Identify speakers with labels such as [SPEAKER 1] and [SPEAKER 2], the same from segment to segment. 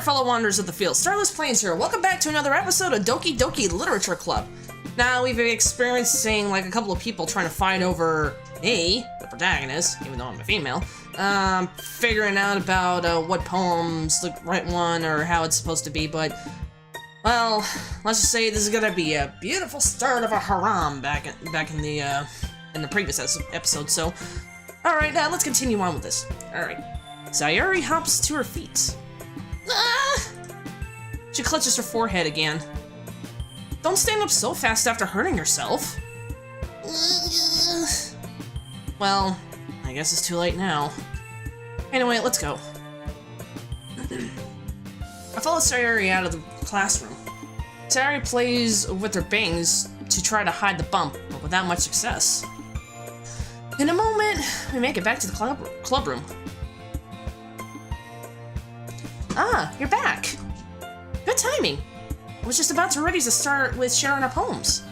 [SPEAKER 1] there, fellow wanderers of the field. Starless Plains here. Welcome back to another episode of Doki Doki Literature Club. Now, we've been experiencing like a couple of people trying to fight over me, the protagonist, even though I'm a female, figuring out about what poem's the right one or how it's supposed to be, but, well, let's just say this is gonna be a beautiful start of a haram back in the previous episode, so, alright, let's continue on with this. Alright. Sayori hops to her feet. Ah! She clutches her forehead again. Don't stand up so fast after hurting yourself. Well, I guess it's too late now. Anyway, let's go. I follow Sayori out of the classroom. Sayori plays with her bangs to try to hide the bump, but without much success. In a moment, we make it back to the club room. Ah, you're back. Good timing. I was just about ready to start with sharing our poems.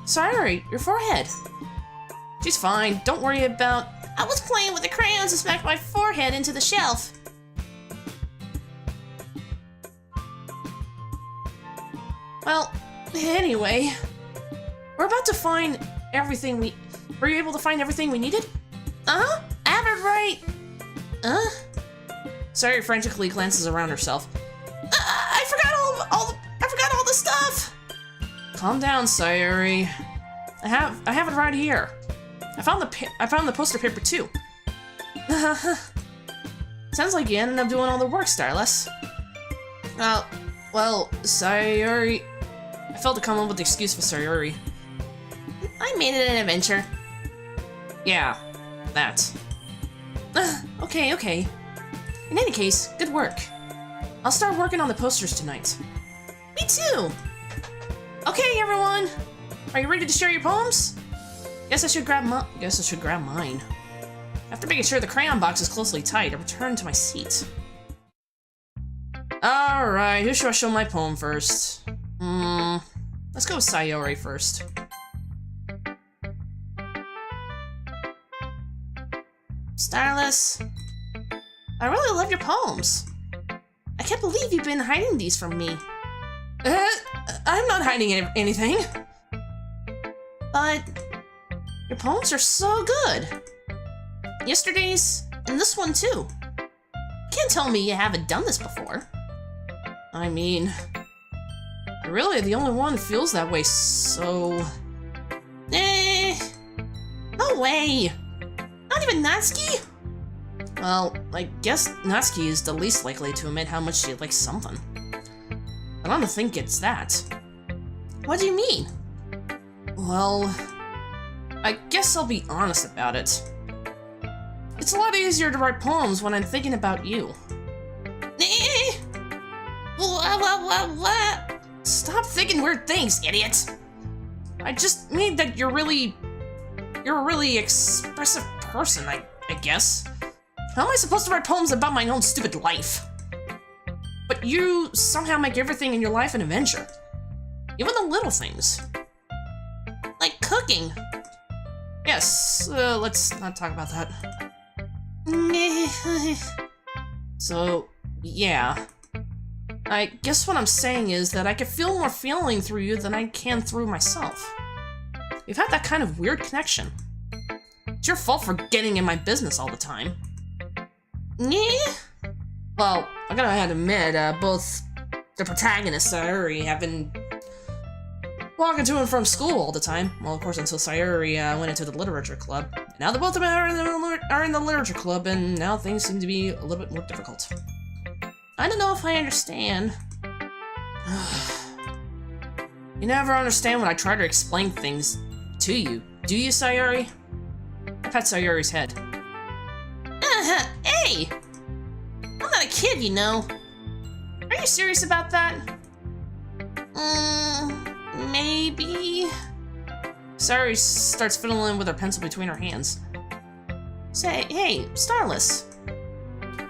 [SPEAKER 1] Sayori, your forehead. She's fine, don't worry about... I was playing with the crayons and smacked my forehead into the shelf. Well, anyway, we're about to find everything we... Were you able to find everything we needed? Uh-huh, I have it right. Sayori frantically glances around herself. I forgot all the stuff. Calm down, Sayori. I have it right here. I found the poster paper too. Sounds like you ended up doing all the work, Starless. Well, Sayori. I felt to come up with the excuse for Sayori. I made it an adventure. Yeah, that. Okay. In any case, good work. I'll start working on the posters tonight. Me too! Okay, everyone! Are you ready to share your poems? Guess I should grab mine. After making sure the crayon box is closely tied, I return to my seat. Alright, who should I show my poem first? Let's go with Sayori first. Starless. I really love your poems. I can't believe you've been hiding these from me. I'm not hiding anything. But your poems are so good. Yesterday's and this one too. You can't tell me you haven't done this before. I mean, you're really the only one who feels that way, so... No way! Not even Natsuki? Well, I guess Natsuki is the least likely to admit how much she likes something. I don't think it's that. What do you mean? Well, I guess I'll be honest about it. It's a lot easier to write poems when I'm thinking about you. Stop thinking weird things, idiot! I just mean that you're a really expressive person, I guess. How am I supposed to write poems about my own stupid life? But you somehow make everything in your life an adventure. Even the little things. Like cooking. Yes, let's not talk about that. So, yeah. I guess what I'm saying is that I can feel more feeling through you than I can through myself. We've had that kind of weird connection. It's your fault for getting in my business all the time. Well, I gotta have to admit, both the protagonists, Sayori, have been walking to and from school all the time. Well, of course, until Sayori went into the literature club. Now the both of them are in the literature club, and now things seem to be a little bit more difficult. I don't know if I understand. You never understand when I try to explain things to you, do you, Sayori? I pat Sayori's head. Hey! I'm not a kid, you know. Are you serious about that? Maybe... Sayori starts fiddling with her pencil between her hands. Say, hey, Starless.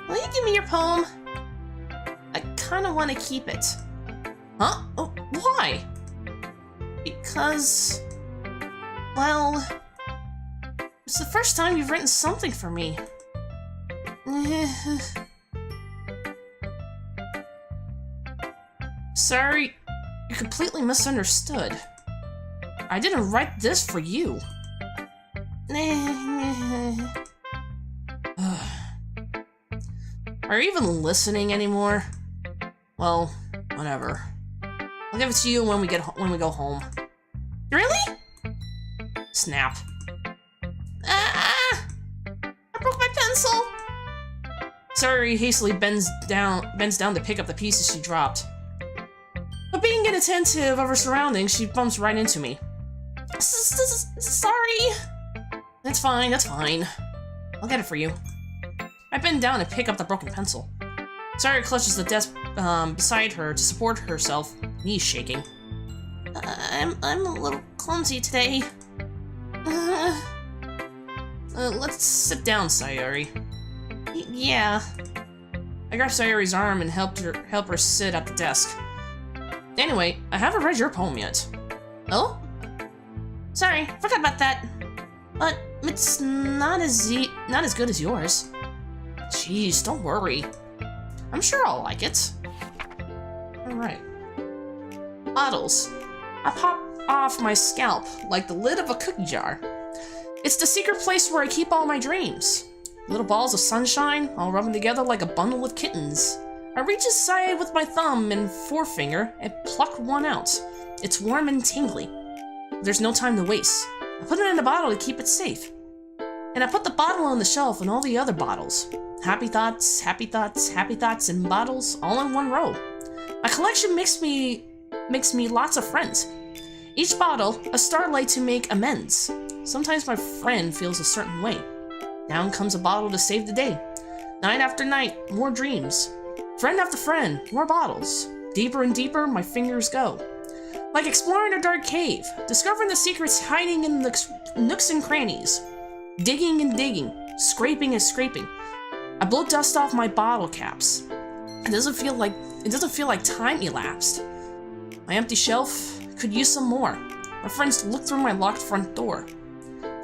[SPEAKER 1] Will you give me your poem? I kinda want to keep it. Huh? Oh, why? Because... Well... It's the first time you've written something for me. Sorry, you completely misunderstood. I didn't write this for you. Are you even listening anymore? Well, whatever. I'll give it to you when we go home. Really? Snap. I broke my pencil. Sayori hastily bends down to pick up the pieces she dropped. But being inattentive of her surroundings, she bumps right into me. Sorry. That's fine, that's fine. I'll get it for you. I bend down to pick up the broken pencil. Sayori clutches the desk beside her to support herself, knees shaking. I'm a little clumsy today. Let's sit down, Sayori. Yeah. I grabbed Sayori's arm and help her sit at the desk. Anyway, I haven't read your poem yet. Oh? Sorry, forgot about that. But it's not as good as yours. Jeez, don't worry. I'm sure I'll like it. Alright. Bottles. I pop off my scalp like the lid of a cookie jar. It's the secret place where I keep all my dreams. Little balls of sunshine, all rubbing together like a bundle of kittens. I reach aside with my thumb and forefinger and pluck one out. It's warm and tingly. There's no time to waste. I put it in a bottle to keep it safe. And I put the bottle on the shelf and all the other bottles. Happy thoughts, happy thoughts, happy thoughts, and bottles all in one row. My collection makes me lots of friends. Each bottle, a starlight to make amends. Sometimes my friend feels a certain way. Down comes a bottle to save the day. Night after night, more dreams. Friend after friend, more bottles. Deeper and deeper, my fingers go. Like exploring a dark cave, discovering the secrets hiding in the nooks and crannies. Digging and digging, scraping and scraping. I blow dust off my bottle caps. It doesn't feel like time elapsed. My empty shelf could use some more. My friends look through my locked front door.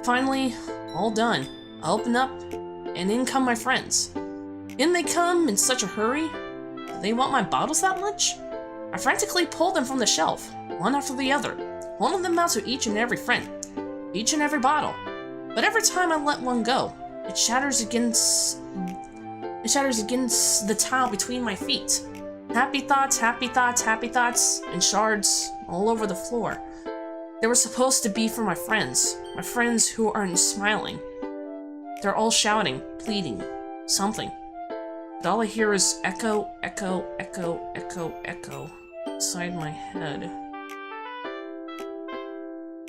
[SPEAKER 1] Finally, all done. I open up, and in come my friends. In they come in such a hurry. Do they want my bottles that much? I frantically pull them from the shelf, one after the other, holding them out to each and every friend, each and every bottle. But every time I let one go, it shatters against the tile between my feet. Happy thoughts, happy thoughts, happy thoughts, and shards all over the floor. They were supposed to be for my friends who aren't smiling. They're all shouting, pleading, something. But all I hear is echo, echo, echo, echo, echo inside my head.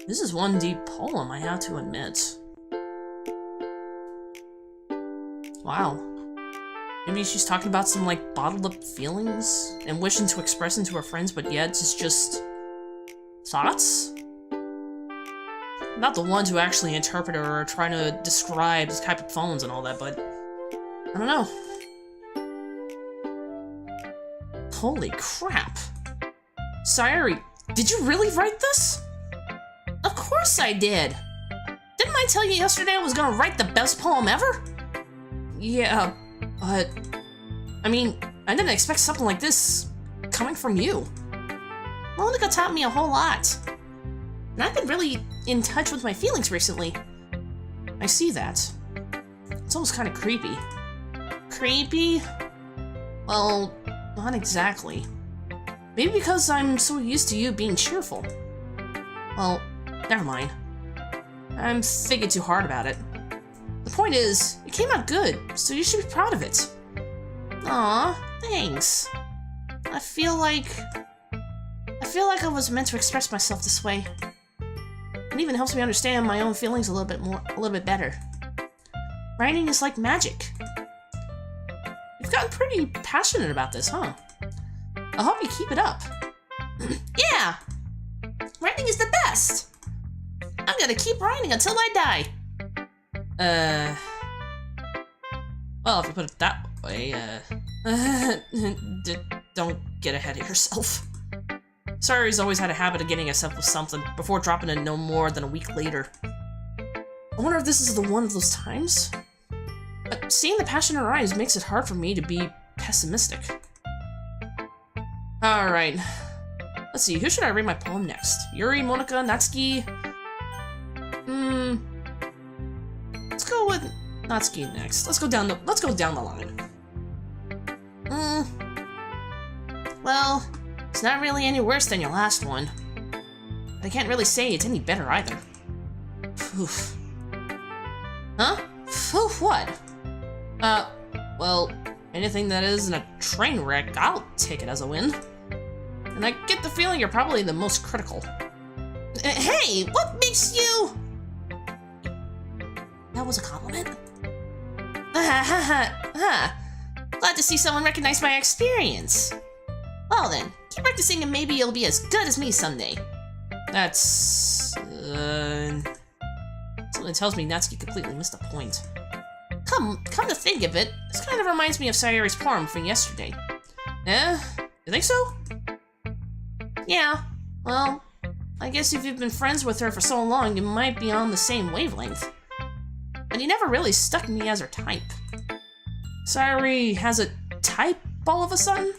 [SPEAKER 1] This is one deep poem, I have to admit. Wow. Maybe she's talking about some, like, bottled up feelings and wishing to express into her friends, but yet it's just thoughts? Not the ones who actually interpret or are trying to describe this type of poems and all that, but I don't know. Holy crap. Sayori, did you really write this? Of course I did. Didn't I tell you yesterday I was gonna write the best poem ever? Yeah, but I mean, I didn't expect something like this coming from you. Monica taught me a whole lot. And I've been really in touch with my feelings recently. I see that. It's almost kind of creepy. Creepy? Well, not exactly. Maybe because I'm so used to you being cheerful. Well, never mind. I'm thinking too hard about it. The point is, it came out good, so you should be proud of it. Aw, thanks. I feel like I was meant to express myself this way. It even helps me understand my own feelings a little bit better. Writing is like magic. You've gotten pretty passionate about this, huh? I hope you keep it up. Yeah! Writing is the best! I'm gonna keep writing until I die. Well, if you put it that way, don't get ahead of yourself. Sayori's always had a habit of getting herself with something before dropping it no more than a week later. I wonder if this is the one of those times? But seeing the passion in her eyes makes it hard for me to be pessimistic. Alright. Let's see, who should I read my poem next? Yuri, Monika, Natsuki? Let's go with Natsuki next. Let's go down the line. Well, it's not really any worse than your last one. But I can't really say it's any better either. Oof. Huh? Oof, what? Well, anything that isn't a train wreck, I'll take it as a win. And I get the feeling you're probably the most critical. Hey, what makes you... That was a compliment? Glad to see someone recognize my experience. Well then, keep practicing and maybe you'll be as good as me someday. That's... Something tells me Natsuki completely missed the point. Come to think of it, this kind of reminds me of Sayori's poem from yesterday. You think so? Yeah, well, I guess if you've been friends with her for so long, you might be on the same wavelength. But you never really stuck me as her type. Sayori has a type all of a sudden?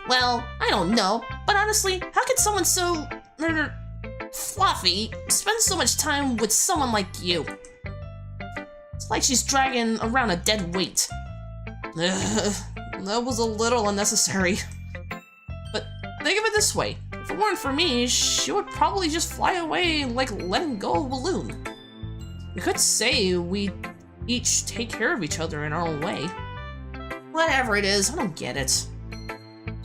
[SPEAKER 1] Well, I don't know, but honestly, how could someone so... fluffy spend so much time with someone like you? It's like she's dragging around a dead weight. That was a little unnecessary. But think of it this way, if it weren't for me, she would probably just fly away like letting go of a balloon. You could say we each take care of each other in our own way. Whatever it is, I don't get it.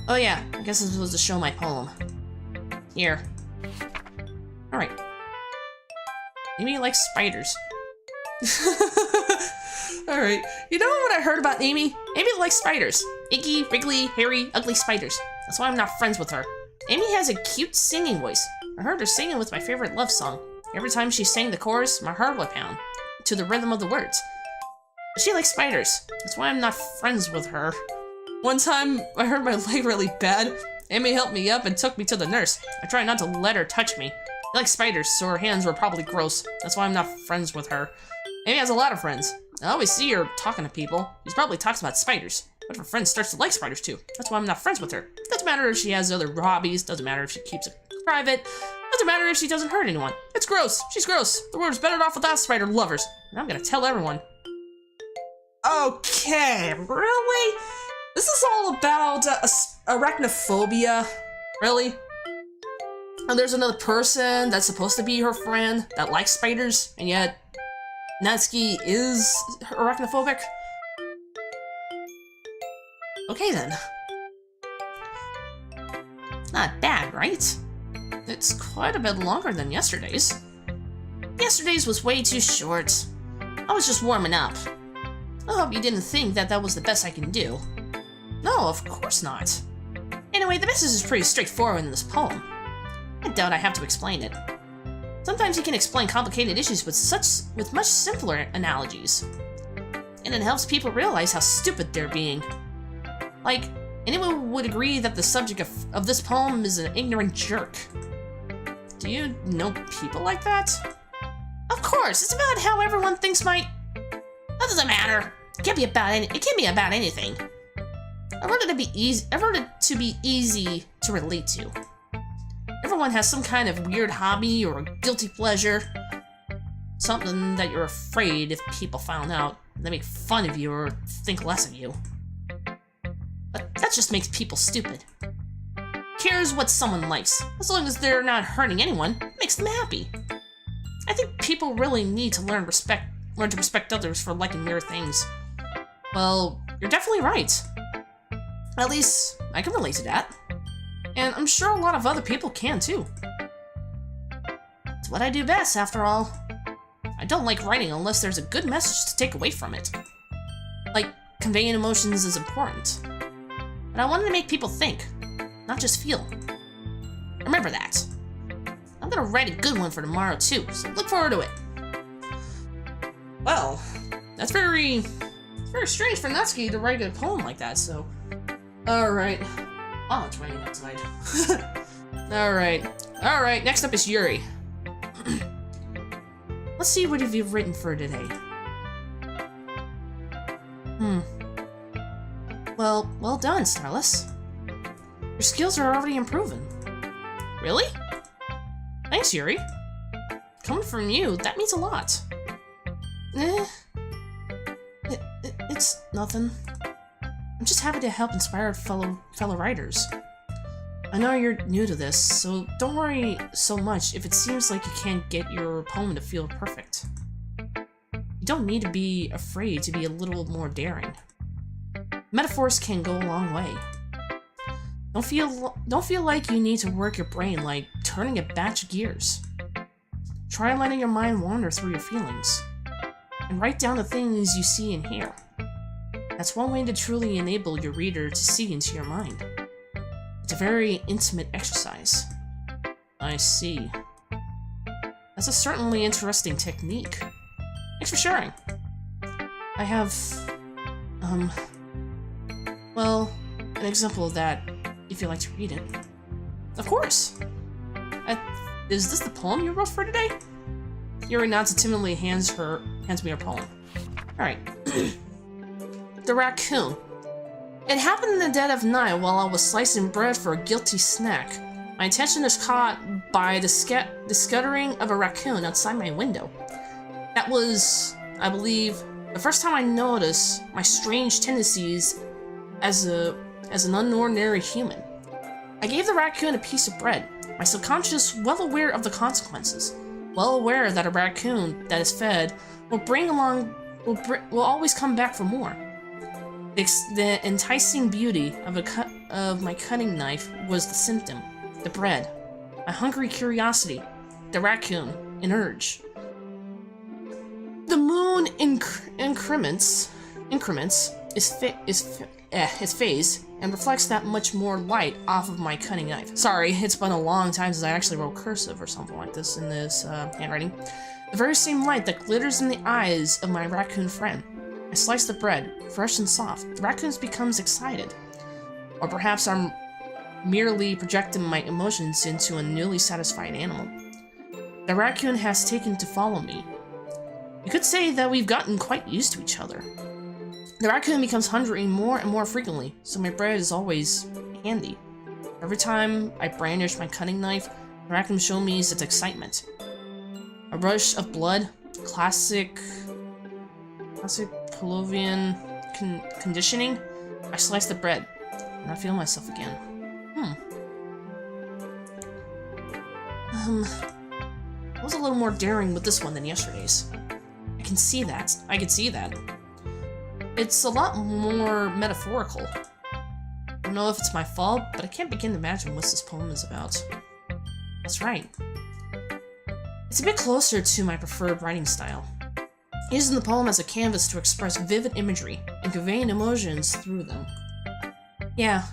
[SPEAKER 1] Oh yeah, I guess I'm supposed to show my poem. Here. Alright. Amy likes spiders. Alright, you know what I heard about Amy? Amy likes spiders. Icky, wriggly, hairy, ugly spiders. That's why I'm not friends with her. Amy has a cute singing voice. I heard her singing with my favorite love song. Every time she sang the chorus, my heart would pound to the rhythm of the words. But she likes spiders. That's why I'm not friends with her. One time, I hurt my leg really bad. Amy helped me up and took me to the nurse. I tried not to let her touch me. She likes spiders, so her hands were probably gross. That's why I'm not friends with her. Amy has a lot of friends. I always see her talking to people. She probably talks about spiders. But if her friend starts to like spiders too. That's why I'm not friends with her. Doesn't matter if she has other hobbies. Doesn't matter if she keeps it private. Doesn't matter if she doesn't hurt anyone. It's gross. She's gross. The world's better off without spider lovers. And I'm gonna tell everyone. Okay, really? This is all about arachnophobia? Really? And there's another person that's supposed to be her friend that likes spiders, and yet Natsuki is arachnophobic? Okay then. Not bad, right? It's quite a bit longer than yesterday's. Yesterday's was way too short. I was just warming up. I hope you didn't think that that was the best I can do. No, of course not. Anyway, the message is pretty straightforward in this poem. I doubt I have to explain it. Sometimes you can explain complicated issues with much simpler analogies. And it helps people realize how stupid they're being. Like, anyone would agree that the subject of this poem is an ignorant jerk. Do you know people like that? Of course, it's about how everyone thinks my... That doesn't matter. It can't be about anything. I wrote it to be easy to relate to. Everyone has some kind of weird hobby or a guilty pleasure. Something that you're afraid if people found out, they make fun of you or think less of you. But that just makes people stupid. Cares what someone likes, as long as they're not hurting anyone, it makes them happy. I think people really need to learn to respect others for liking mere things. Well, you're definitely right. At least, I can relate to that. And I'm sure a lot of other people can too. It's what I do best, after all. I don't like writing unless there's a good message to take away from it. Like, conveying emotions is important. But I wanted to make people think, not just feel. Remember that. I'm gonna write a good one for tomorrow too, so look forward to it. Well, that's very strange for Natsuki to write a poem like that, so... Alright. Oh, it's raining outside. Alright, next up is Yuri. Let's see what you've written for today. Well done, Starless. Your skills are already improving. Really? Thanks, Yuri. Coming from you, that means a lot. It's nothing. I'm just happy to help inspire fellow writers. I know you're new to this, so don't worry so much if it seems like you can't get your poem to feel perfect. You don't need to be afraid to be a little more daring. Metaphors can go a long way. Don't feel like you need to work your brain like turning a batch of gears. Try letting your mind wander through your feelings, and write down the things you see and hear. That's one way to truly enable your reader to see into your mind. It's a very intimate exercise. I see. That's a certainly interesting technique. Thanks for sharing. I have, well, an example of that, if you'd like to read it. Of course! Is this the poem you wrote for today? Yuri nods and timidly hands me her poem. Alright. The raccoon. It happened in the dead of night while I was slicing bread for a guilty snack. My attention was caught by the scuttering of a raccoon outside my window. That was, I believe, the first time I noticed my strange tendencies as an unordinary human. I gave the raccoon a piece of bread, my subconscious well aware of the consequences, well aware that a raccoon that is fed will always come back for more. The enticing beauty of my cutting knife was the symptom, the bread, a hungry curiosity, the raccoon, an urge. The moon increments its phase and reflects that much more light off of my cutting knife. Sorry, it's been a long time since I actually wrote cursive or something like this in this handwriting. The very same light that glitters in the eyes of my raccoon friend. I slice the bread, fresh and soft. The raccoon becomes excited. Or perhaps I'm merely projecting my emotions into a newly satisfied animal. The raccoon has taken to follow me. You could say that we've gotten quite used to each other. The raccoon becomes hungry more and more frequently, so my bread is always handy. Every time I brandish my cutting knife, the raccoon shows me its excitement. A rush of blood, classic Pavlovian conditioning. I slice the bread, and I feel myself again. I was a little more daring with this one than yesterday's. I can see that. It's a lot more metaphorical. I don't know if it's my fault, but I can't begin to imagine what this poem is about. That's right. It's a bit closer to my preferred writing style. Using the poem as a canvas to express vivid imagery and conveying emotions through them. Yeah.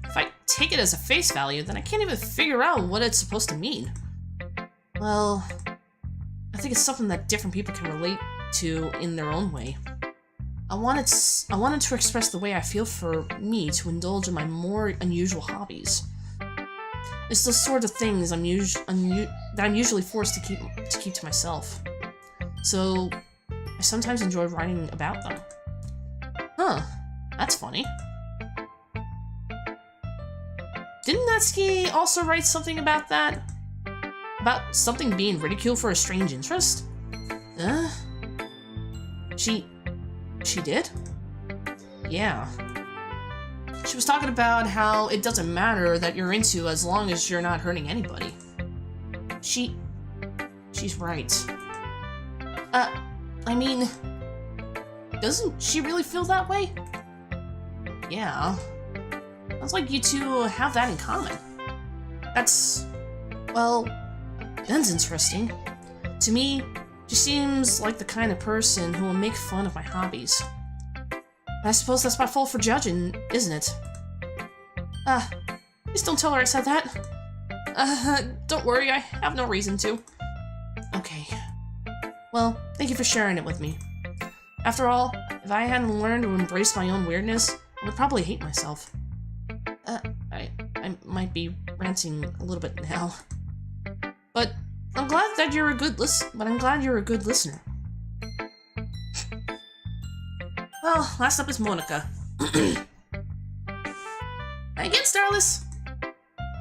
[SPEAKER 1] If I take it as a face value, then I can't even figure out what it's supposed to mean. Well, I think it's something that different people can relate to in their own way. I wanted to express the way I feel for me to indulge in my more unusual hobbies. It's the sort of things that I'm usually forced to keep to myself. So I sometimes enjoy writing about them. Huh, that's funny. Didn't Natsuki also write something about that? About something being ridiculed for a strange interest? She did? Yeah. She was talking about how it doesn't matter that you're into as long as you're not hurting anybody. She's right. I mean, doesn't she really feel that way? Yeah. Sounds like you two have that in common. Well, that's interesting. To me, she seems like the kind of person who will make fun of my hobbies. I suppose that's my fault for judging, isn't it? Please don't tell her I said that. Don't worry, I have no reason to. Okay. Well, thank you for sharing it with me. After all, if I hadn't learned to embrace my own weirdness, I would probably hate myself. I might be ranting a little bit now. But I'm glad that you're a good listener. Well, last up is Monica. I Hi again, Starless.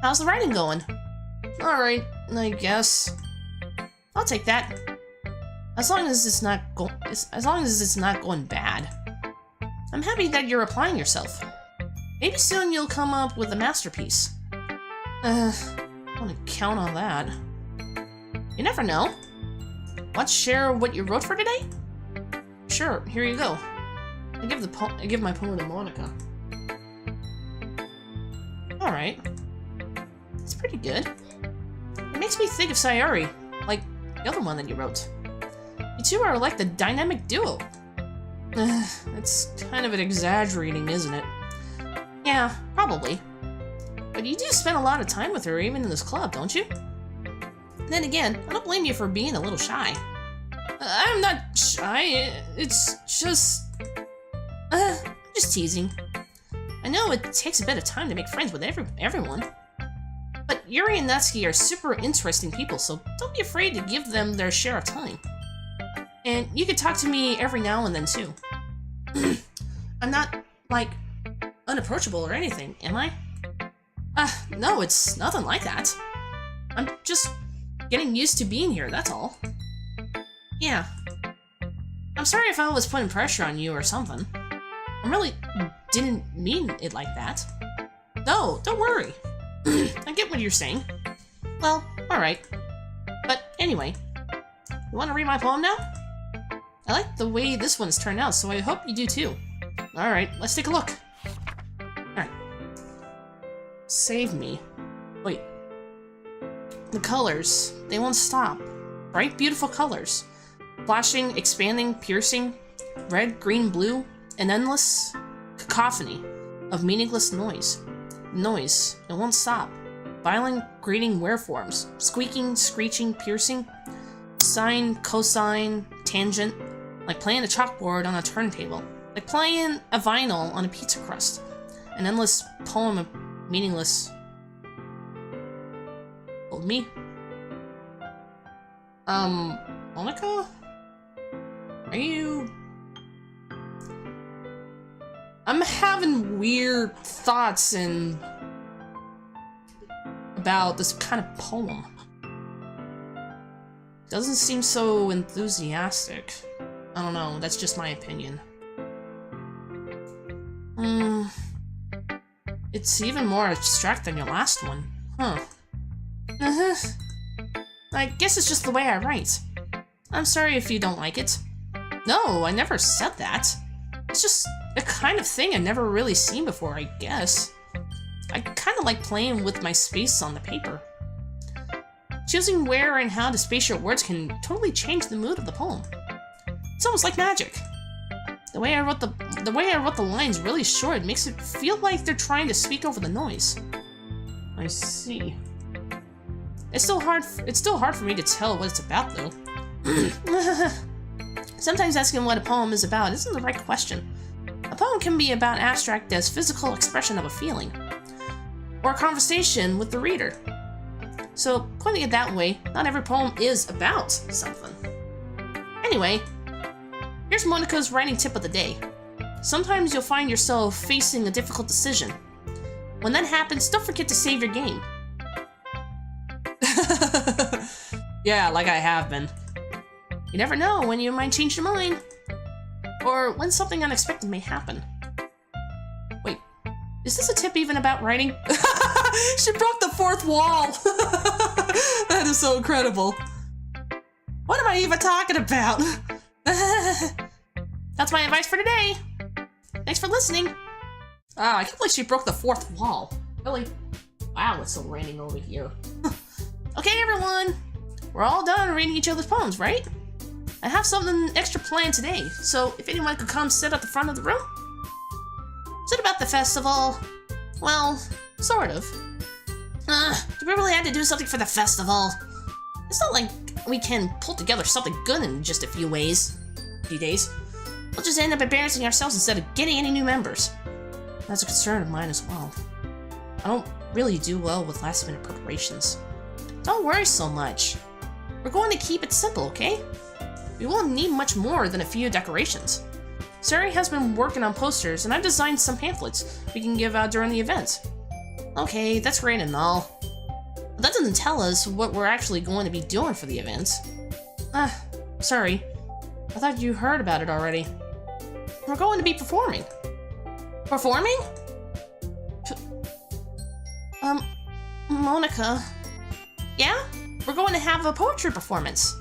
[SPEAKER 1] How's the writing going? Alright, I guess. I'll take that. As long as it's not going bad. I'm happy that you're applying yourself. Maybe soon you'll come up with a masterpiece. I want to count on that. You never know. Want to share what you wrote for today? Sure, here you go. I give my poem to Monica. Alright. It's pretty good. It makes me think of Sayori, like the other one that you wrote. You two are like the dynamic duo. It's kind of an exaggerating, isn't it? Yeah, probably. But you do spend a lot of time with her, even in this club, don't you? Then again, I don't blame you for being a little shy. I'm not shy, it's just... I'm just teasing. I know it takes a bit of time to make friends with everyone. But Yuri and Natsuki are super interesting people, so don't be afraid to give them their share of time. And you could talk to me every now and then, too. I'm not, like, unapproachable or anything, am I? No, it's nothing like that. I'm just getting used to being here, that's all. Yeah. I'm sorry if I was putting pressure on you or something. I really didn't mean it like that. No, don't worry. I get what you're saying. Well, alright. But anyway, you want to read my poem now? I like the way this one's turned out, so I hope you do too. Alright, let's take a look. Alright. Save me. Wait. The colors, they won't stop. Bright, beautiful colors. Flashing, expanding, piercing, red, green, blue, an endless cacophony of meaningless noise. Noise, it won't stop. Violent, grating waveforms. Squeaking, screeching, piercing. Sine, cosine, tangent. Like playing a chalkboard on a turntable. Like playing a vinyl on a pizza crust. An endless poem of meaningless... Hold me? Monica? Are you... I'm having weird thoughts about this kind of poem. Doesn't seem so enthusiastic. I don't know, that's just my opinion. It's even more abstract than your last one. Huh. I guess it's just the way I write. I'm sorry if you don't like it. No, I never said that. It's just a kind of thing I've never really seen before, I guess. I kind of like playing with my space on the paper. Choosing where and how to space your words can totally change the mood of the poem. It's almost like magic. The way I wrote the lines really short makes it feel like they're trying to speak over the noise. I see. It's still hard for me to tell what it's about, though. Sometimes asking what a poem is about isn't the right question. A poem can be about abstract as physical expression of a feeling, or a conversation with the reader. So, putting it that way, not every poem is about something. Anyway, here's Monica's writing tip of the day. Sometimes you'll find yourself facing a difficult decision. When that happens, don't forget to save your game. Yeah, like I have been. You never know when you might change your mind. Or when something unexpected may happen. Wait, is this a tip even about writing? She broke the fourth wall! That is so incredible. What am I even talking about? That's my advice for today. Thanks for listening. Ah, I can't believe she broke the fourth wall. Really? Wow, it's so raining over here. Okay, everyone. We're all done reading each other's poems, right? I have something extra planned today, so if anyone could come sit at the front of the room. Is it about the festival? Well, sort of. Do we really have to do something for the festival? It's not like we can pull together something good in just a few days. We'll just end up embarrassing ourselves instead of getting any new members. That's a concern of mine as well. I don't really do well with last-minute preparations. Don't worry so much. We're going to keep it simple, okay? We won't need much more than a few decorations. Sayori has been working on posters, and I've designed some pamphlets we can give out during the event. Okay, that's great and all. But that doesn't tell us what we're actually going to be doing for the event. Sorry. I thought you heard about it already. We're going to be performing. Performing? Monica. Yeah? We're going to have a poetry performance.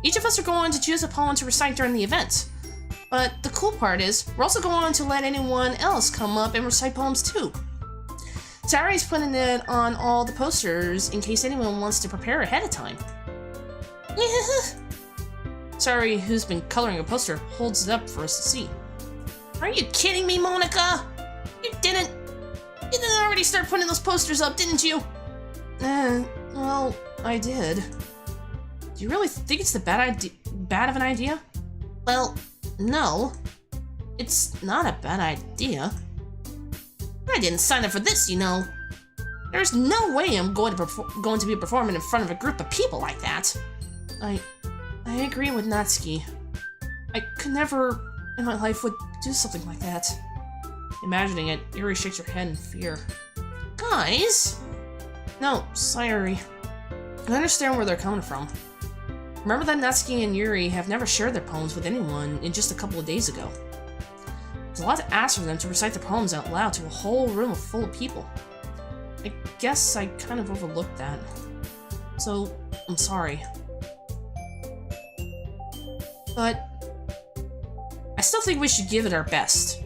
[SPEAKER 1] Each of us are going to choose a poem to recite during the event. But the cool part is, we're also going to let anyone else come up and recite poems too. Sayori's putting it on all the posters in case anyone wants to prepare ahead of time. Sayori, who's been coloring a poster, holds it up for us to see. Are you kidding me, Monica? You didn't already start putting those posters up, didn't you? Well, I did. Do you really think it's bad of an idea? Well, no. It's not a bad idea. I didn't sign up for this, you know. There's no way I'm going to be performing in front of a group of people like that. I agree with Natsuki. I could never in my life would do something like that. Imagining it, Yuri shakes her head in fear. Guys? No, Sayori. I understand where they're coming from. Remember that Natsuki and Yuri have never shared their poems with anyone in just a couple of days ago. It's a lot to ask for them to recite their poems out loud to a whole room full of people. I guess I kind of overlooked that. So, I'm sorry. But I still think we should give it our best.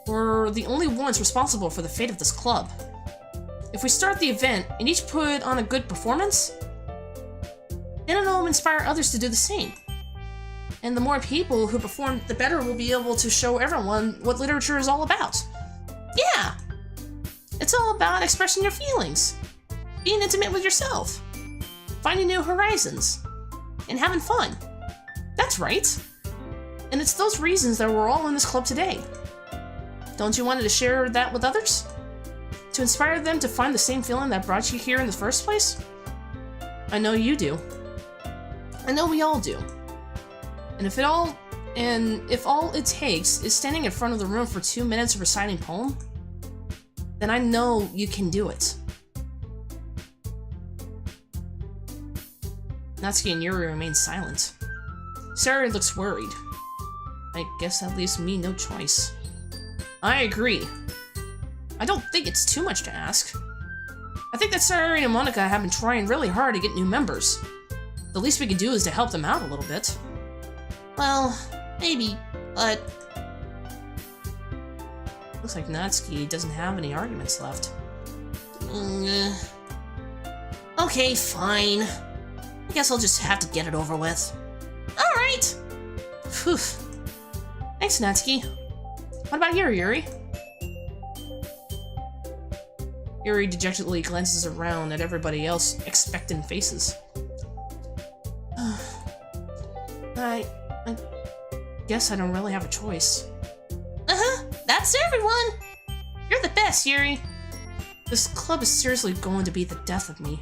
[SPEAKER 1] We're the only ones responsible for the fate of this club. If we start the event and each put on a good performance, then it'll inspire others to do the same. And the more people who perform, the better we'll be able to show everyone what literature is all about. Yeah! It's all about expressing your feelings, being intimate with yourself, finding new horizons, and having fun. That's right. And it's those reasons that we're all in this club today. Don't you want to share that with others? To inspire them to find the same feeling that brought you here in the first place? I know you do. I know we all do. And if all it takes is standing in front of the room for 2 minutes reciting a poem, then I know you can do it. Natsuki and Yuri remain silent. Sayori looks worried. I guess that leaves me no choice. I agree. I don't think it's too much to ask. I think that Sayori and Monica have been trying really hard to get new members. The least we can do is to help them out a little bit. Well, maybe, but... Looks like Natsuki doesn't have any arguments left. Okay, fine. I guess I'll just have to get it over with. Alright! Phew. Thanks, Natsuki. What about you, Yuri? Yuri dejectedly glances around at everybody else, expectant faces. I guess I don't really have a choice. That's everyone! You're the best, Yuri. This club is seriously going to be the death of me.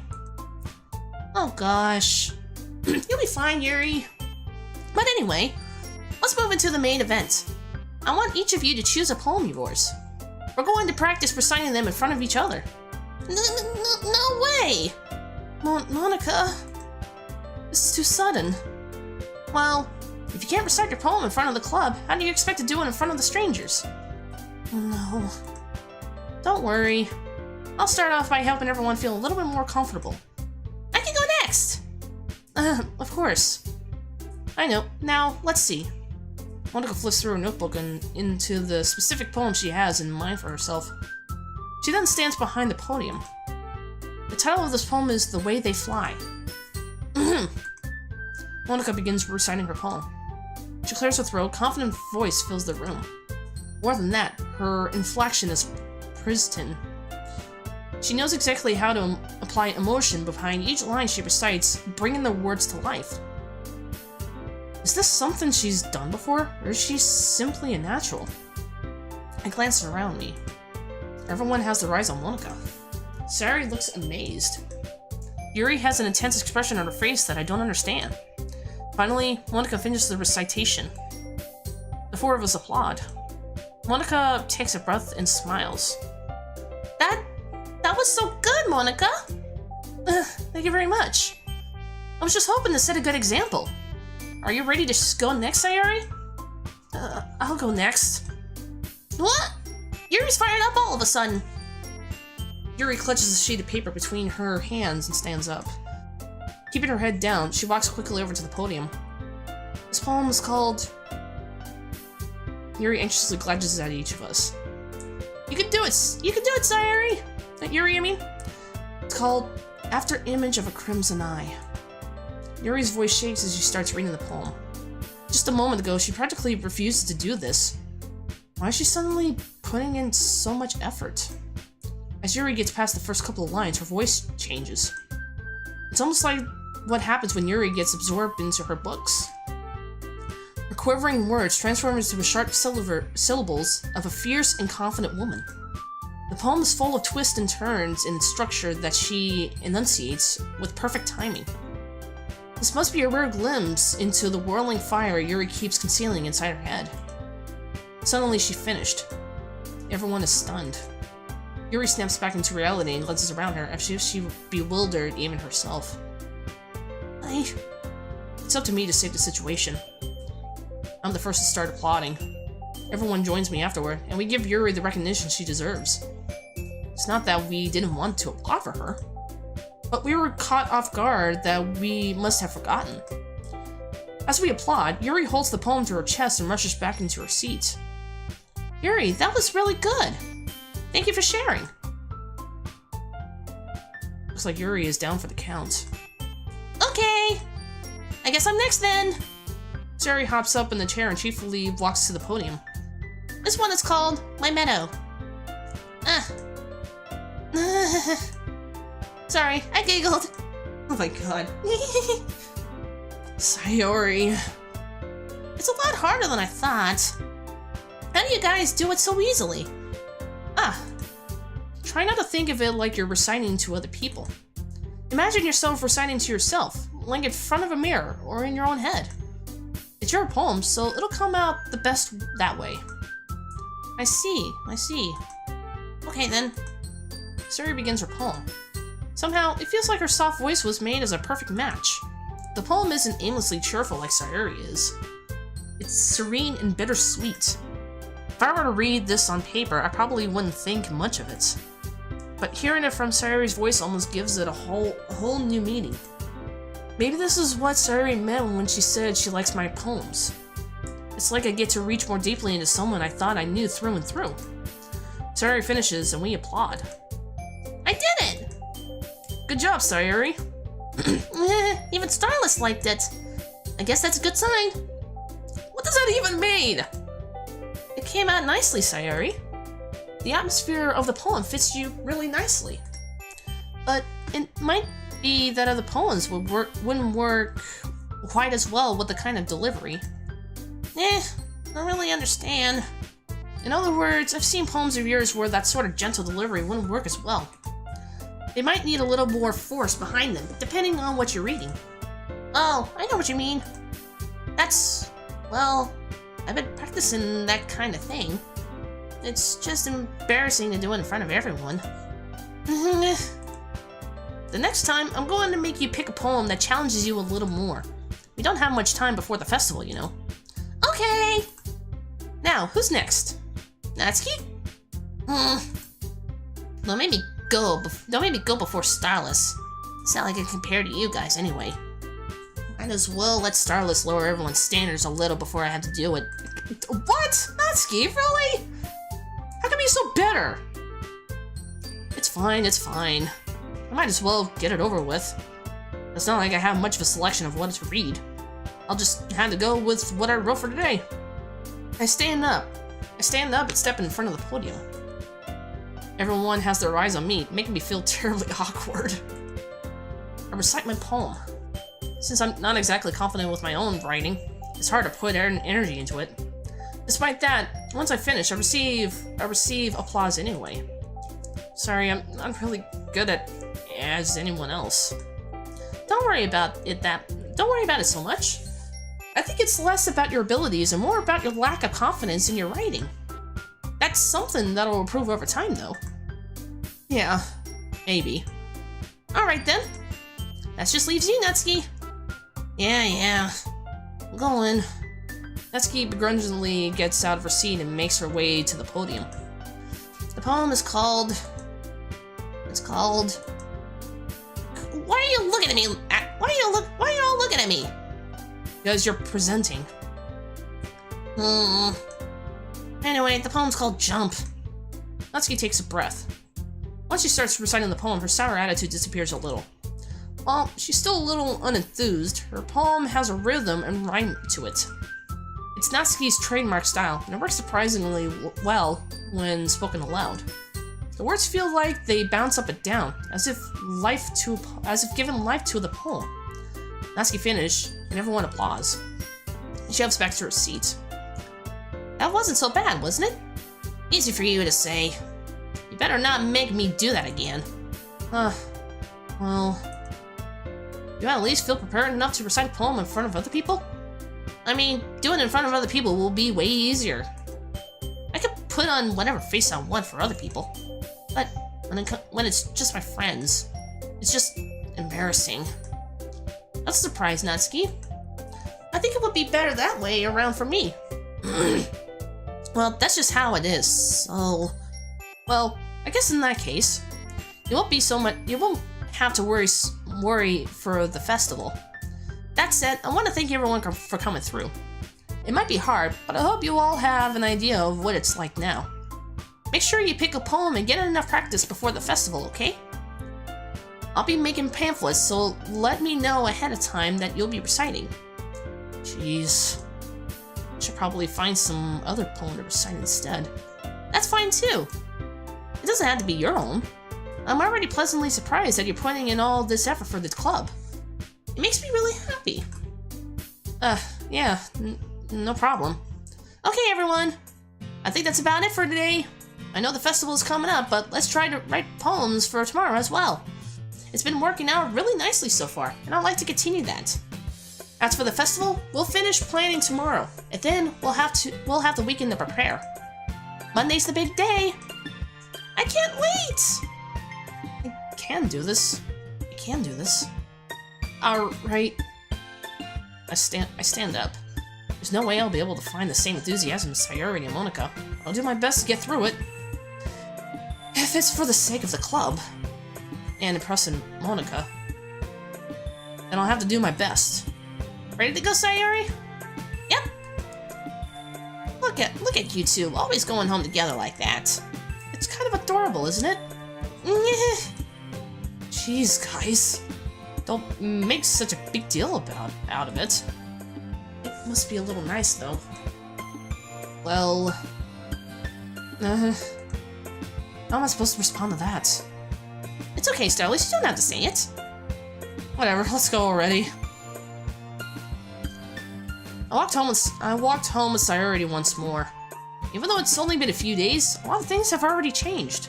[SPEAKER 1] Oh gosh. You'll be fine, Yuri. But anyway, let's move into the main event. I want each of you to choose a poem of yours. We're going to practice reciting them in front of each other. No way! Monica, this is too sudden. Well, if you can't recite your poem in front of the club, how do you expect to do it in front of the strangers? Oh no. Don't worry. I'll start off by helping everyone feel a little bit more comfortable. I can go next! Of course. I know. Now, let's see. Monica flips through her notebook and into the specific poem she has in mind for herself. She then stands behind the podium. The title of this poem is The Way They Fly. Monica begins reciting her poem. She clears her throat, confident voice fills the room. More than that, her inflection is pristine. She knows exactly how to apply emotion behind each line she recites, bringing the words to life. Is this something she's done before, or is she simply a natural? I glance around me. Everyone has their eyes on Monica. Sayori looks amazed. Yuri has an intense expression on her face that I don't understand. Finally, Monica finishes the recitation. The four of us applaud. Monica takes a breath and smiles. was so good, Monica! Thank you very much. I was just hoping to set a good example. Are you ready to go next, Sayori? I'll go next. What? Yuri's fired up all of a sudden. Yuri clutches a sheet of paper between her hands and stands up. Keeping her head down, she walks quickly over to the podium. This poem is called... Yuri anxiously glances at each of us. You can do it! You can do it, Sayori! Yuri, I mean. It's called After Image of a Crimson Eye. Yuri's voice shakes as she starts reading the poem. Just a moment ago, she practically refuses to do this. Why is she suddenly putting in so much effort? As Yuri gets past the first couple of lines, her voice changes. It's almost like what happens when Yuri gets absorbed into her books. Her quivering words transform into the sharp syllables of a fierce and confident woman. The poem is full of twists and turns in structure that she enunciates with perfect timing. This must be a rare glimpse into the whirling fire Yuri keeps concealing inside her head. Suddenly she finished. Everyone is stunned. Yuri snaps back into reality and glances around her as if she bewildered even herself. It's up to me to save the situation. I'm the first to start applauding. Everyone joins me afterward, and we give Yuri the recognition she deserves. It's not that we didn't want to applaud for her, but we were caught off guard that we must have forgotten. As we applaud, Yuri holds the poem to her chest and rushes back into her seat. Yuri, that was really good! Thank you for sharing! Looks like Yuri is down for the count. Okay! I guess I'm next then! Sayori hops up in the chair and cheerfully walks to the podium. This one is called My Meadow. Sorry, I giggled. Oh my god. Sayori. It's a lot harder than I thought. How do you guys do it so easily? Try not to think of it like you're reciting to other people. Imagine yourself reciting to yourself, like in front of a mirror or in your own head. It's your poem, so it'll come out the best that way. I see. Okay then. Sayori begins her poem. Somehow, it feels like her soft voice was made as a perfect match. The poem isn't aimlessly cheerful like Sayori is. It's serene and bittersweet. If I were to read this on paper, I probably wouldn't think much of it. But hearing it from Sayori's voice almost gives it a whole new meaning. Maybe this is what Sayori meant when she said she likes my poems. It's like I get to reach more deeply into someone I thought I knew through and through. Sayori finishes and we applaud. I did it! Good job, Sayori. Even Starless liked it. I guess that's a good sign. What does that even mean? It came out nicely, Sayori. The atmosphere of the poem fits you really nicely. But it might be that other poems wouldn't work quite as well with the kind of delivery. I don't really understand. In other words, I've seen poems of yours where that sort of gentle delivery wouldn't work as well. They might need a little more force behind them, depending on what you're reading. Oh, I know what you mean. Well, I've been practicing that kind of thing. It's just embarrassing to do it in front of everyone. The next time, I'm going to make you pick a poem that challenges you a little more. We don't have much time before the festival, you know. Okay! Now, who's next? Natsuki? Don't make me go before Starless. It's not like I can compare to you guys anyway. Might as well let Starless lower everyone's standards a little before I have to do it. What? Natsuki, really? How can I be so bitter? It's fine. I might as well get it over with. It's not like I have much of a selection of what to read. I'll just have to go with what I wrote for today. I stand up and step in front of the podium. Everyone has their eyes on me, making me feel terribly awkward. I recite my poem. Since I'm not exactly confident with my own writing, it's hard to put energy into it. Despite that, once I finish, I receive applause anyway. Sorry, I'm not really good at as anyone else. Don't worry about it so much. I think it's less about your abilities and more about your lack of confidence in your writing. That's something that'll improve over time, though. Yeah, Maybe. Alright then. That just leaves you, Natsuki. Yeah. I'm going. Natsuki begrudgingly gets out of her seat and makes her way to the podium. The poem is called... It's called... Why are you looking at me? Why are you all looking at me? Because you're presenting. Anyway, the poem's called Jump. Natsuki takes a breath. Once she starts reciting the poem, her sour attitude disappears a little. While she's still a little unenthused, her poem has a rhythm and rhyme to it. It's Natsuki's trademark style, and it works surprisingly well when spoken aloud. The words feel like they bounce up and down, as if given life to the poem. Natsuki finished, and everyone applauds. She hops back to her seat. That wasn't so bad, wasn't it? Easy for you to say. You better not make me do that again. Well... You at least feel prepared enough to recite a poem in front of other people? I mean, doing it in front of other people will be way easier. I could put on whatever face I want for other people. But when it's just my friends, it's just embarrassing. That's a surprise, Natsuki. I think it would be better that way around for me. Well, that's just how it is, so... Well, I guess in that case, you won't have to worry for the festival. That said, I want to thank everyone for coming through. It might be hard, but I hope you all have an idea of what it's like now. Make sure you pick a poem and get enough practice before the festival, okay? I'll be making pamphlets, so let me know ahead of time that you'll be reciting. Jeez. I should probably find some other poem to recite instead. That's fine too. It doesn't have to be your own. I'm already pleasantly surprised that you're putting in all this effort for the club. It makes me really happy. Yeah, no problem. Okay, everyone. I think that's about it for today. I know the festival is coming up, but let's try to write poems for tomorrow as well. It's been working out really nicely so far, and I'd like to continue that. As for the festival, we'll finish planning tomorrow, and then we'll have the weekend to prepare. Monday's the big day. I can't wait! I can do this. Alright. I stand up. There's no way I'll be able to find the same enthusiasm as Sayori and Monica. I'll do my best to get through it. If it's for the sake of the club, and impressing Monica, then I'll have to do my best. Ready to go, Sayori? Yep. Look at you two, always going home together like that. It's kind of adorable, isn't it? Jeez, guys. Don't make such a big deal out of it. It must be a little nice, though. Well... how am I supposed to respond to that? It's okay, Starless, you don't have to say it. Whatever, let's go already. I walked home with Sayori once more. Even though it's only been a few days, a lot of things have already changed.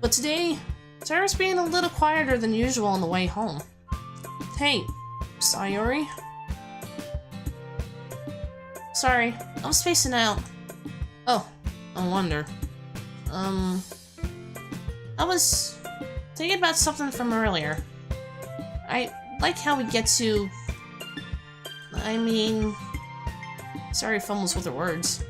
[SPEAKER 1] But today, Sayori's being a little quieter than usual on the way home. Hey, Sayori? Sorry, I'm spacing out. Oh, I wonder. I was thinking about something from earlier. I like how we get to... I mean... Sorry, fumbles with her words.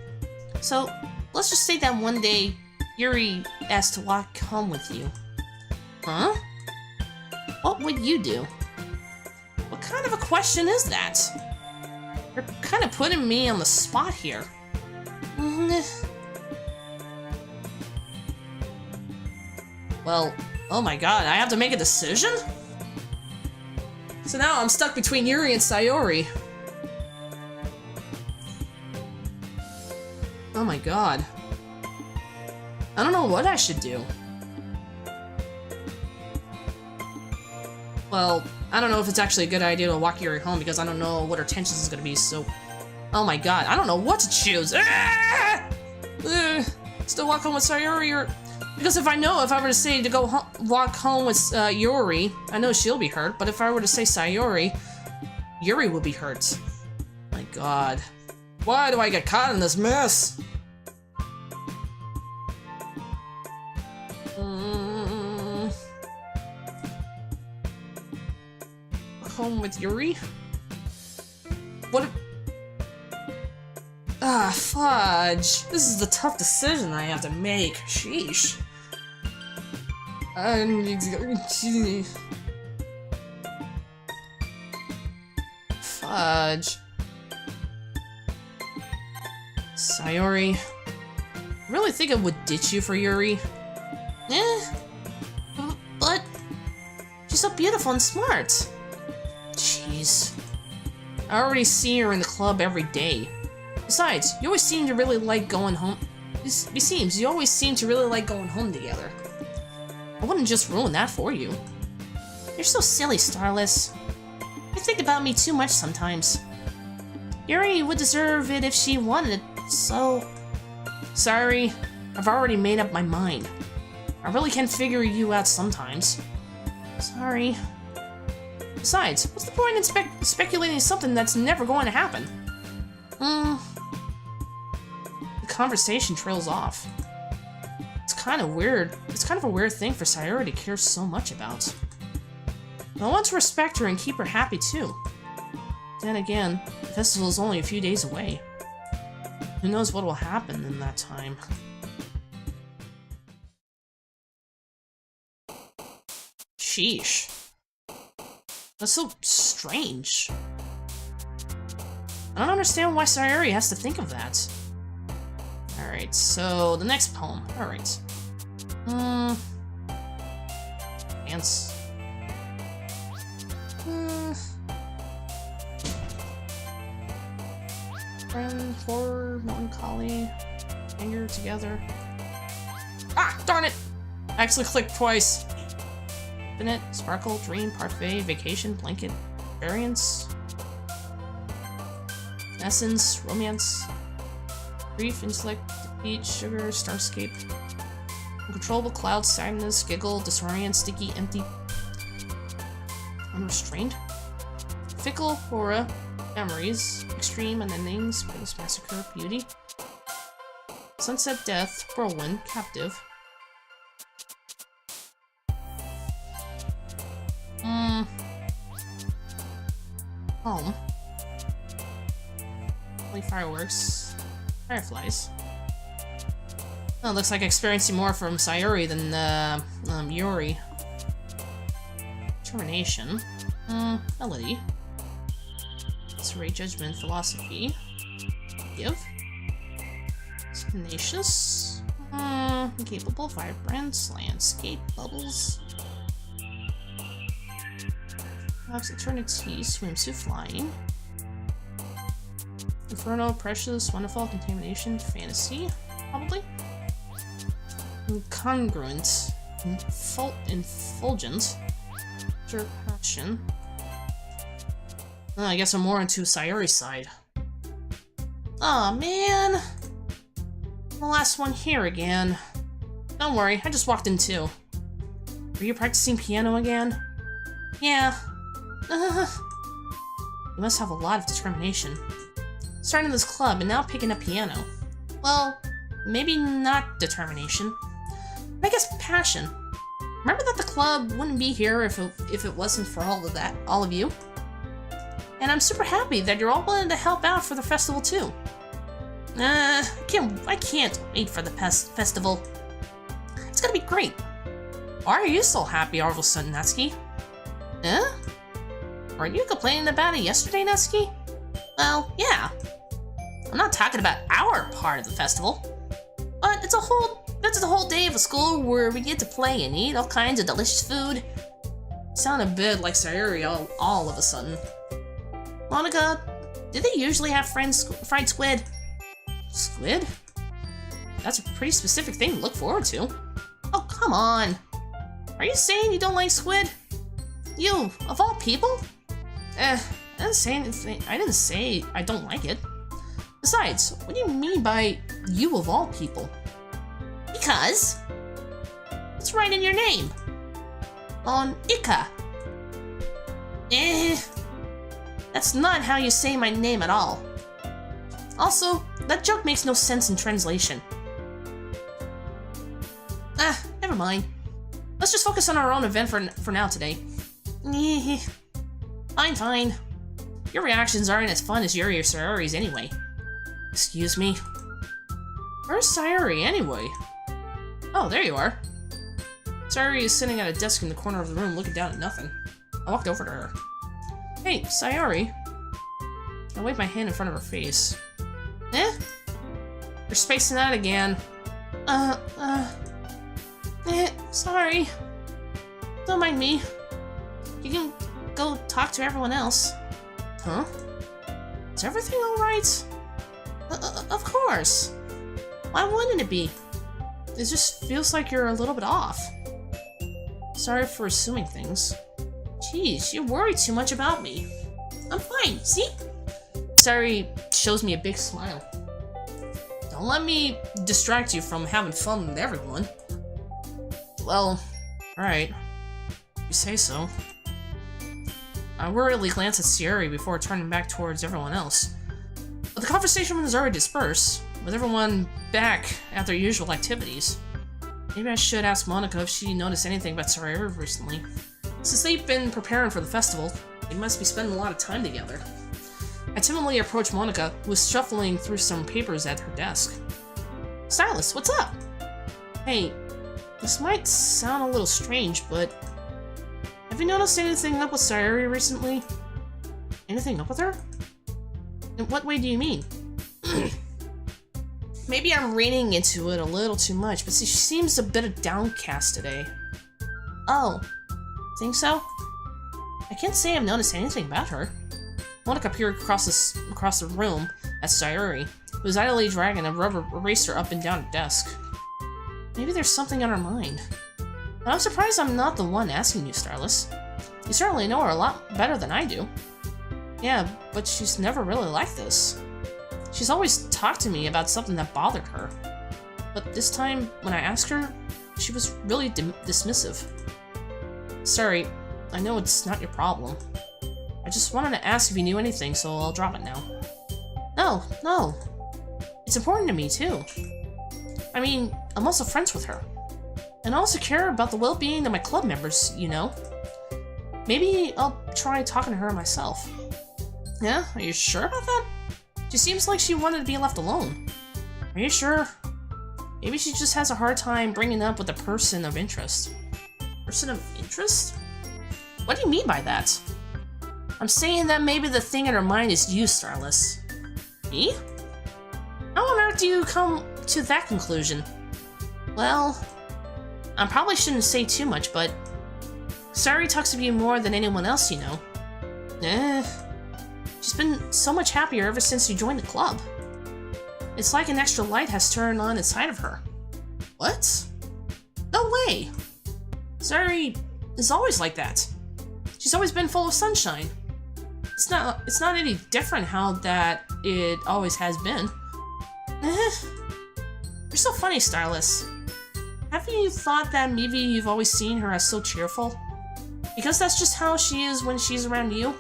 [SPEAKER 1] So, let's just say that one day, Yuri asked to walk home with you. Huh? What would you do? What kind of a question is that? You're kind of putting me on the spot here. Well, oh my god, I have to make a decision? So now I'm stuck between Yuri and Sayori. Oh my god. I don't know what I should do. Well, I don't know if it's actually a good idea to walk Yuri home because I don't know what her intentions is gonna be, so... Oh my god, I don't know what to choose! Still walk home with Sayori or... Because if I were to say to go walk home with Yuri, I know she'll be hurt, but if I were to say Sayori, Yuri would be hurt. My god. Why do I get caught in this mess? home with Yuri? What if... Ah, fudge. This is the tough decision I have to make. Sheesh. Fudge. Sayori. I really think I would ditch you for Yuri. But she's so beautiful and smart. Jeez. I already see her in the club every day. Besides, you always seem to really like going home. You always seem to really like going home together. I wouldn't just ruin that for you. You're so silly, Starless. You think about me too much sometimes. Yuri would deserve it if she wanted it, so... Sorry, I've already made up my mind. I really can figure you out sometimes. Sorry. Besides, what's the point in speculating something that's never going to happen? The conversation trails off. It's kind of weird. It's kind of a weird thing for Sayori to care so much about. I want to respect her and keep her happy too. Then again, the festival is only a few days away. Who knows what will happen in that time? Sheesh. That's so strange. I don't understand why Sayori has to think of that. Alright, so the next poem. Alright. Dance. Friend, horror, melancholy, anger together. Ah, darn it! I actually clicked twice. Infinite, sparkle, dream, parfait, vacation, blanket, variance, essence, romance, grief, intellect, defeat, sugar, starscape, uncontrollable cloud, sadness, giggle, disorient, sticky, empty, unrestrained, fickle, horror, memories, extreme, unendings, post massacre, beauty, sunset, death, whirlwind, captive. Home. Only fireworks. Fireflies. Oh, looks like experiencing more from Sayori than Yuri. Determination. Melody. Survey, judgment, philosophy. Give. Tenacious. Incapable, vibrant, landscape, bubbles. Perhaps eternity, swimsuit, flying. Inferno, precious, wonderful, contamination, fantasy, probably. Incongruent, effulgent, pure passion. I guess I'm more into Sayori's side. Aw, man! The last one here again. Don't worry, I just walked in too. Are you practicing piano again? Yeah. You must have a lot of determination. Starting this club and now picking up piano. Well, maybe not determination. I guess passion. Remember that the club wouldn't be here if it wasn't for all of you. And I'm super happy that you're all willing to help out for the festival too. I can't wait for the festival. It's gonna be great. Why are you so happy all of a sudden, Natsuki? Huh? Were you complaining about it yesterday, Natsuki? Well, yeah. I'm not talking about our part of the festival, but it's a whole day of a school where we get to play and eat all kinds of delicious food. Sound a bit like Sayori all of a sudden. Monica, do they usually have fried squid? Squid? That's a pretty specific thing to look forward to. Oh, come on. Are you saying you don't like squid? You, of all people? I didn't say anything. I didn't say I don't like it. Besides, what do you mean by you of all people? Because it's right in your name. On Ika. That's not how you say my name at all. Also, that joke makes no sense in translation. Never mind. Let's just focus on our own event for now today. Fine, fine. Your reactions aren't as fun as Yuri or Sayori's anyway. Excuse me? Where's Sayori anyway? Oh, there you are. Sayori is sitting at a desk in the corner of the room looking down at nothing. I walked over to her. Hey, Sayori. I waved my hand in front of her face. Eh? You're spacing out again. Sorry. Don't mind me. You can go talk to everyone else. Huh? Is everything alright? Of course. Why wouldn't it be? It just feels like you're a little bit off. Sorry for assuming things. Jeez, you worry too much about me. I'm fine, see? Sayori shows me a big smile. Don't let me distract you from having fun with everyone. Well, alright. You say so. I worriedly glanced at Sayori before turning back towards everyone else. But the conversation was already dispersed, with everyone back at their usual activities. Maybe I should ask Monica if she noticed anything about Sayori recently. Since they've been preparing for the festival, they must be spending a lot of time together. I timidly approached Monica, who was shuffling through some papers at her desk. Stylist, what's up? Hey, this might sound a little strange, but have you noticed anything up with Sayori recently? Anything up with her? In what way do you mean? Maybe I'm reading into it a little too much, but she seems a bit downcast today. Oh, think so? I can't say I've noticed anything about her. Monica peered across the room at Sayori, who was idly dragging a rubber eraser up and down her desk. Maybe there's something on her mind. But I'm surprised I'm not the one asking you, Starless. You certainly know her a lot better than I do. Yeah, but she's never really like this. She's always talked to me about something that bothered her. But this time, when I asked her, she was really dismissive. Sorry, I know it's not your problem. I just wanted to ask if you knew anything, so I'll drop it now. No. It's important to me, too. I mean, I'm also friends with her. And I also care about the well-being of my club members, you know? Maybe I'll try talking to her myself. Yeah? Are you sure about that? She seems like she wanted to be left alone. Are you sure? Maybe she just has a hard time bringing up with a person of interest. Person of interest? What do you mean by that? I'm saying that maybe the thing in her mind is you, Starless. Me? How on earth do you come to that conclusion? Well, I probably shouldn't say too much, but Sayori talks of you more than anyone else you know. She's been so much happier ever since you joined the club. It's like an extra light has turned on inside of her. What? No way! Sayori is always like that. She's always been full of sunshine. It's not any different how that it always has been. You're so funny, Starless. Haven't you thought that maybe you've always seen her as so cheerful? Because that's just how she is when she's around you?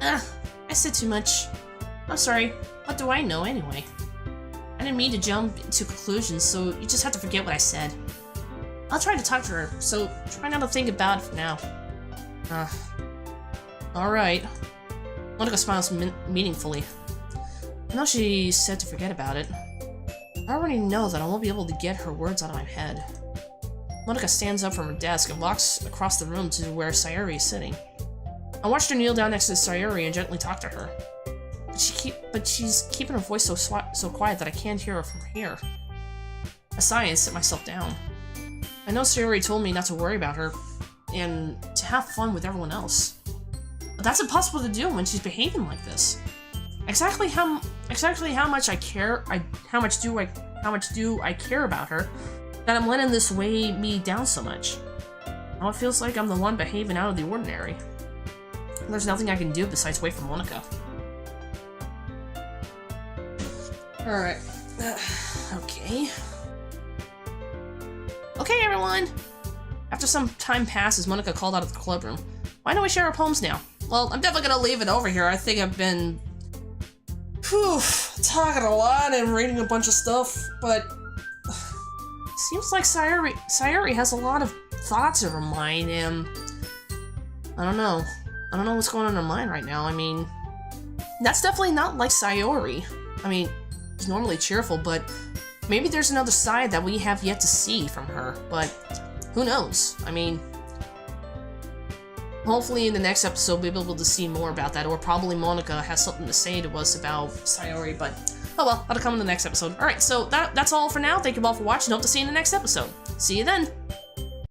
[SPEAKER 1] I said too much. I'm sorry. What do I know anyway? I didn't mean to jump to conclusions, so you just have to forget what I said. I'll try to talk to her, so try not to think about it for now. Alright. Monica smiles meaningfully. I know she said to forget about it. I already know that I won't be able to get her words out of my head. Monica stands up from her desk and walks across the room to where Sayori is sitting. I watched her kneel down next to Sayori and gently talk to her. But she's keeping her voice so quiet that I can't hear her from here. I sigh and sit myself down. I know Sayori told me not to worry about her and to have fun with everyone else. But that's impossible to do when she's behaving like this. Exactly how much I care, how much do I care about her that I'm letting this weigh me down so much. Now it feels like I'm the one behaving out of the ordinary. There's nothing I can do besides wait for Monica. Alright. Okay. Okay, everyone! After some time passes, Monica called out of the club room. Why don't we share our poems now? Well, I'm definitely gonna leave it over here. I think I've been talking a lot and reading a bunch of stuff, but seems like Sayori has a lot of thoughts in her mind, and I don't know. I don't know what's going on in her mind right now. I mean, that's definitely not like Sayori. I mean, she's normally cheerful, but maybe there's another side that we have yet to see from her, but who knows? I mean, hopefully in the next episode we'll be able to see more about that, or probably Monica has something to say to us about Sayori, but oh well, that'll come in the next episode. Alright, so that's all for now. Thank you all for watching. Hope to see you in the next episode. See you then!